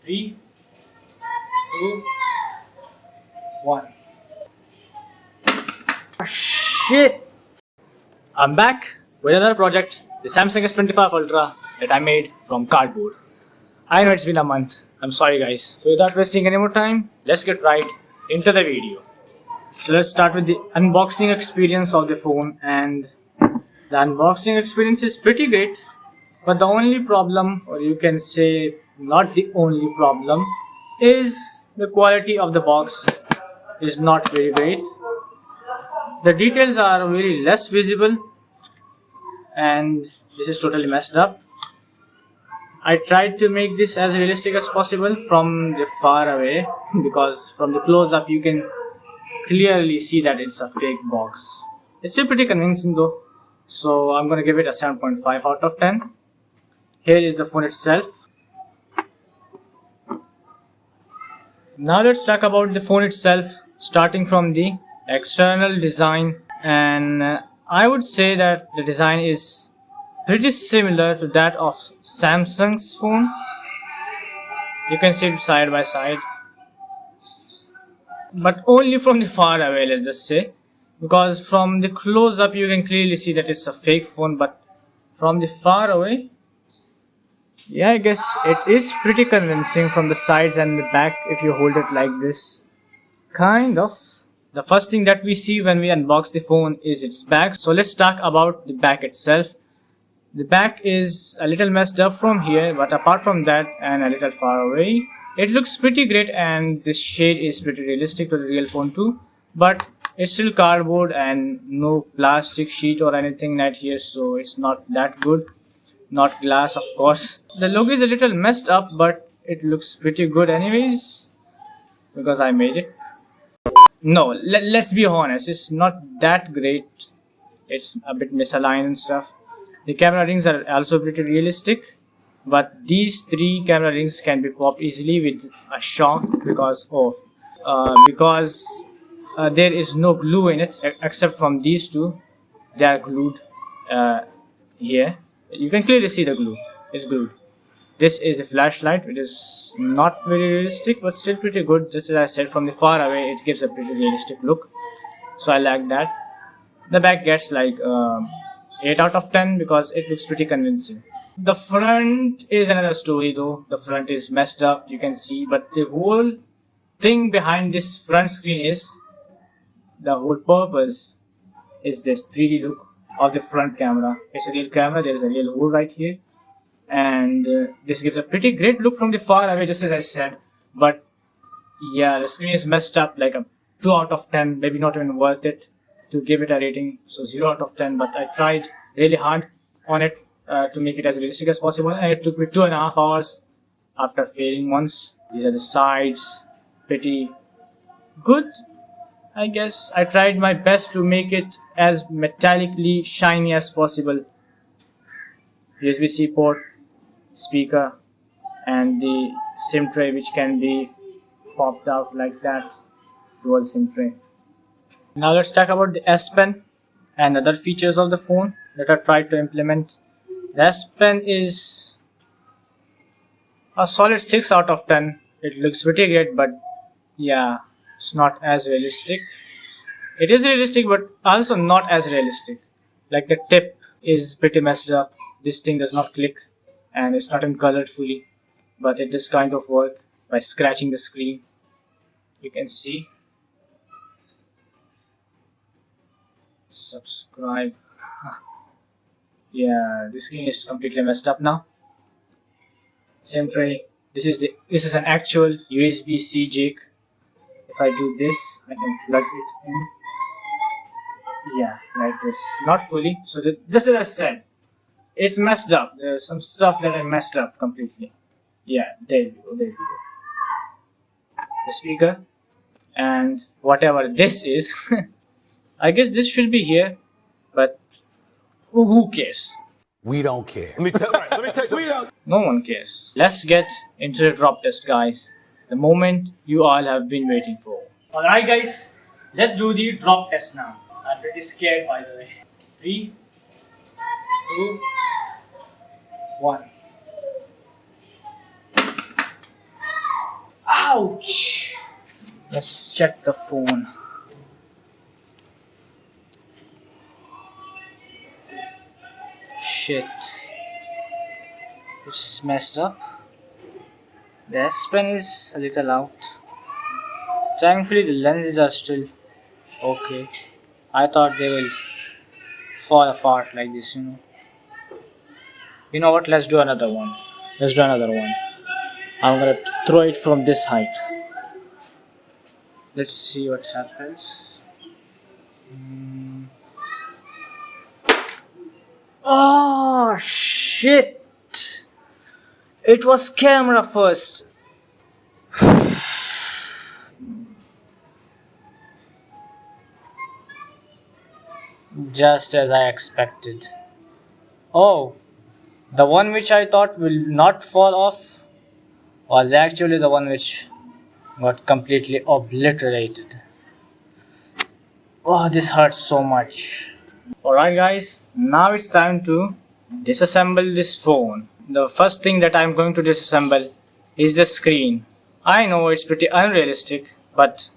3, 2, 1. Oh, shit! I'm back with another project, the Samsung S25 Ultra that I made from cardboard. I know it's been a month. I'm sorry guys. So without wasting any more time, let's get right into the video. So let's start with the unboxing experience of the phone, and the unboxing experience is pretty great. But the only problem, or you can say not the only problem, is the quality of the box is not very great. The details are very less visible and this is totally messed up. I tried to make this as realistic as possible from the far away because from the close up you can clearly see that it's a fake box. It's still pretty convincing though, so I'm gonna give it a 7.5 out of 10. Here is the phone itself. Now let's talk about the phone itself, starting from the external design, and I would say that the design is pretty similar to that of Samsung's phone. You can see it side by side, but only from the far away, let's just say, because from the close up you can clearly see that it's a fake phone, but from the far away, yeah, I guess it is pretty convincing from the sides and the back if you hold it like this. Kind of. The first thing that we see when we unbox the phone is its back. So let's talk about the back itself. The back is a little messed up from here, but apart from that and a little far away, it looks pretty great, and this shade is pretty realistic to the real phone too. But it's still cardboard and no plastic sheet or anything right here, so it's not that good. Not glass, of course. The logo is a little messed up, but it looks pretty good anyways because I made it. No, let's be honest, it's not that great. It's a bit misaligned and stuff. The camera rings are also pretty realistic, but these three camera rings can be popped easily with a shock because there is no glue in it except from these two. They are glued here. You can clearly see the glue. It's glued. This is a flashlight. It is not very realistic, but still pretty good. Just as I said, from the far away, it gives a pretty realistic look. So I like that. The back gets like 8 out of 10 because it looks pretty convincing. The front is another story though. The front is messed up, you can see, but the whole thing behind this front screen is, the whole purpose is this 3D look of the front camera. It's a real camera, there is a real hole right here, and this gives a pretty great look from the far away, just as I said. But yeah, the screen is messed up, like a 2 out of 10, maybe not even worth it to give it a rating, so 0 out of 10. But I tried really hard on it to make it as realistic as possible, and it took me 2.5 hours after failing once. These are the sides, pretty good, I guess. I tried my best to make it as metallically shiny as possible. USB-C port, speaker, and the SIM tray, which can be popped out like that, dual SIM tray. Now let's talk about the S Pen and other features of the phone that I tried to implement. The S Pen is a solid 6 out of 10. It looks pretty great, but yeah, it's not as realistic. It is realistic, but also not as realistic. Like the tip is pretty messed up. This thing does not click, and it's not in colored fully, but it does kind of work by scratching the screen. You can see. Subscribe. Yeah, the screen is completely messed up now. Same tray. This is an actual USB-C jack. If I do this, I can plug it in. Yeah, like this. Not fully. So just as I said, it's messed up. There's some stuff that I messed up completely. Yeah, there you go. There you go. The speaker and whatever this is. I guess this should be here, but who cares? We don't care. Let me tell you, we don't. No one cares. Let's get into the drop test, guys. The moment you all have been waiting for. Alright guys, let's do the drop test now. I'm pretty scared, by the way. 3, 2, 1. Ouch! Let's check the phone. Shit. It's messed up. The S Pen is a little out. Thankfully the lenses are still okay. I thought they will fall apart like this, you know. You know what? Let's do another one. Let's do another one. I'm gonna throw it from this height. Let's see what happens. Oh shit! It was camera first. Just as I expected. Oh, the one which I thought will not fall off was actually the one which got completely obliterated. Oh, this hurts so much. Alright guys, now it's time to disassemble this phone. The first thing that I'm going to disassemble is the screen. I know it's pretty unrealistic, but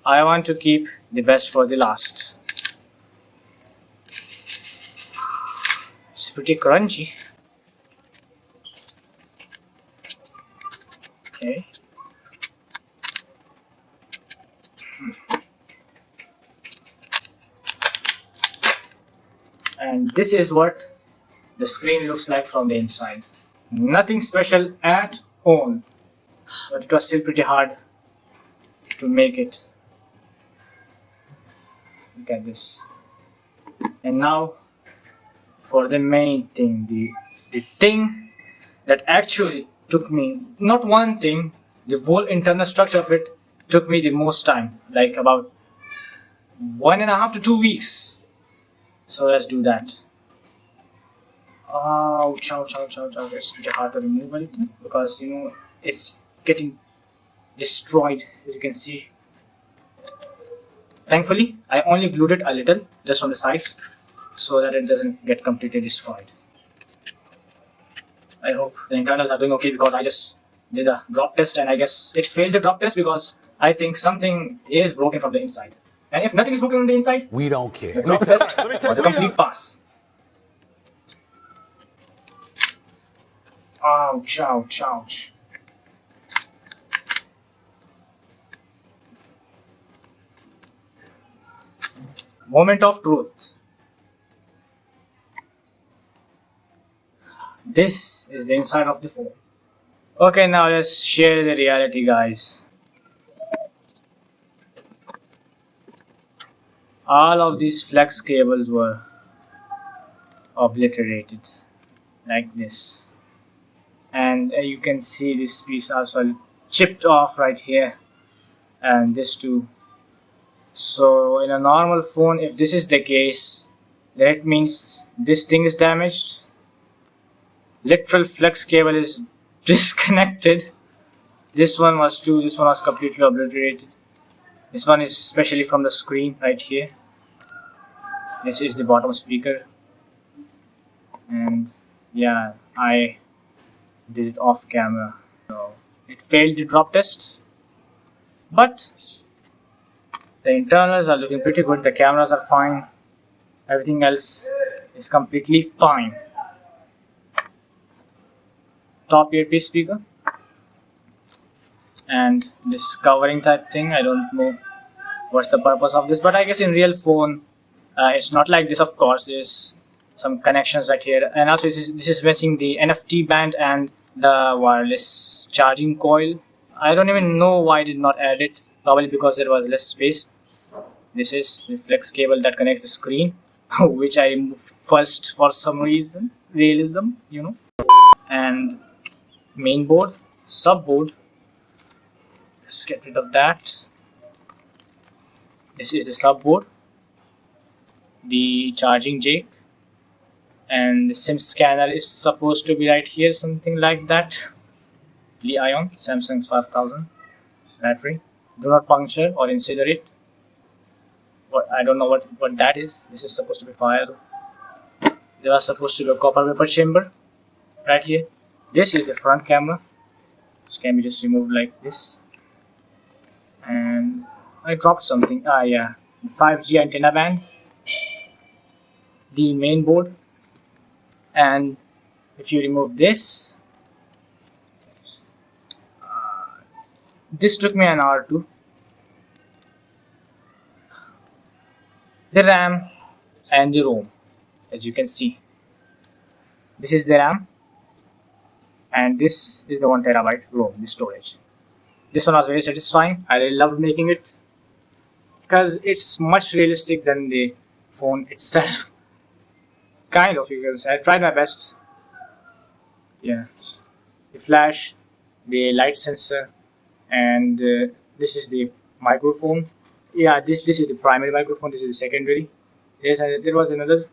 I want to keep the best for the last. It's pretty crunchy. Okay. And this is what the screen looks like from the inside. Nothing special at all, but it was still pretty hard to make it. Look at this. And now for the main thing, the thing that actually took me, not one thing, the whole internal structure of it took me the most time, like about 1.5 to 2 weeks. So let's do that. Ouch, ouch, ouch, ouch, ouch. It's pretty hard to remove a little because, you know, it's getting destroyed, as you can see. Thankfully, I only glued it a little, just on the sides, so that it doesn't get completely destroyed. I hope the internals are doing okay because I just did a drop test and I guess it failed the drop test because I think something is broken from the inside. And if nothing is broken on the inside, We don't care. the drop test was a complete pass. Ouch, ouch, ouch. Moment of truth. This is the inside of the phone. Okay, now let's share the reality, guys. All of these flex cables were obliterated like this, and you can see this piece also chipped off right here, and this too. So in a normal phone, if this is the case, that means this thing is damaged. Literal flex cable is disconnected. This one was too. This one was completely obliterated. This one is especially from the screen right here. This is the bottom speaker, and yeah, I did it off camera. So it failed the drop test, but the internals are looking pretty good. The cameras are fine. Everything else is completely fine. Top earpiece speaker and this covering type thing. I don't know what's the purpose of this, but I guess in real phone it's not like this. Of course, there's some connections right here, and also this is missing the NFC band and the wireless charging coil. I don't even know why I did not add it. Probably because there was less space. This is the flex cable that connects the screen, which I removed first for some reason. Realism, you know. And main board, sub board. Let's get rid of that. This is the sub board, the charging jack, and the SIM scanner is supposed to be right here, something like that. Li-ion Samsung 5000 battery. Do not puncture or incinerate. I don't know what that is. This is supposed to be fire. There was supposed to be a copper vapor chamber right here. This is the front camera. This can be just removed like this. And I dropped something. Yeah, 5G antenna band, the main board, and if you remove this, this took me an hour to. The RAM and the ROM, as you can see. This is the RAM, and this is the 1 TB ROM, the storage. This one was very satisfying. I really loved making it because it's much realistic than the phone itself. Kind of, you can say. I tried my best. Yeah, the flash, the light sensor, and this is the microphone. Yeah, this is the primary microphone. This is the secondary. There was another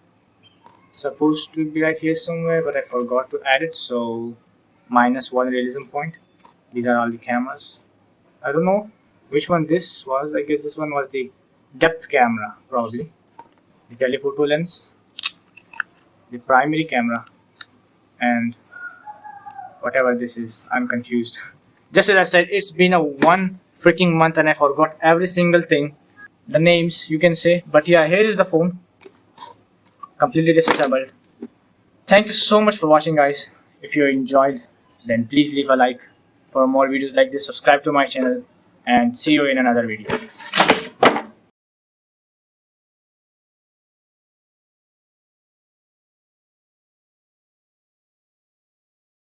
supposed to be right here somewhere, but I forgot to add it. So -1 realism point. These are all the cameras. I don't know which one this was. I guess this one was the depth camera, probably. The telephoto lens, the primary camera, and whatever this is. I'm confused. Just as I said, it's been a one freaking month and I forgot every single thing. The names, you can say. But yeah, here is the phone. Completely disassembled. Thank you so much for watching, guys. If you enjoyed, then please leave a like. For more videos like this, subscribe to my channel and see you in another video.